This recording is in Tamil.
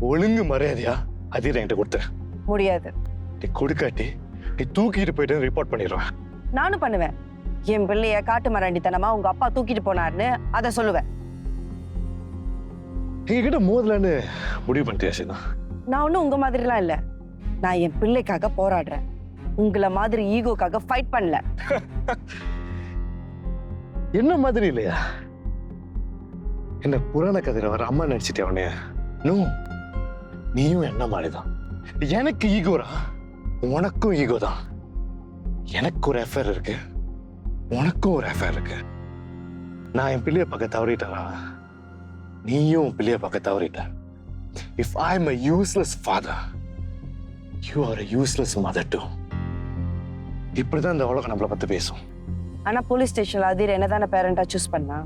ஒழுங்கு மரியாதையா அதிர என்கிட்ட கொடுத்துரு. முடியாது. நீ கொடுக்காட்டி நீ தூக்கிட்டு போயிட்டு ரிப்போர்ட் பண்ணிடுவேன். நானும் பண்ணுவேன். என் பிள்ளைய காட்டு மராண்டித்தனமா உங்க அப்பா தூக்கிட்டு போனாருன்னு அதை சொல்லுவேன். நீங்க கிட்ட மோதலன்னு முடிவு பண்ணிட்டியா சீதா? நான் ஒன்றும் உங்க மாதிரிலாம் இல்லை. நான் என் பிள்ளைக்காக போராடுறேன். உங்களை மாதிரி ஈகோக்காக ஃபைட் பண்ணல. என்ன மாதிரி இல்லையா? என்ன புராண கதையில வர அம்மா நடிச்சிட்டே அவனே? நோ, நீயும் என்ன மாதிரிதான். எனக்கு ஈகோரா? உனக்கும் ஈகோ தான். எனக்கு ஒரு அஃபேர் இருக்கு, உனக்கும் ஒரு அஃபேர் இருக்கு. நான் என் பிள்ளைய பார்க்க தவறிட்டா, நீயும் உன் பிள்ளைய பார்க்க தவறிட்ட. If I'm a useless father, you are a useless mother too. இப்படிதான் இந்த உலகம் நம்மளை பத்தி பேசும். ஆனா போலீஸ் ஸ்டேஷன்ல அதிர என்னதான பேரண்டா சூஸ் பண்ணா?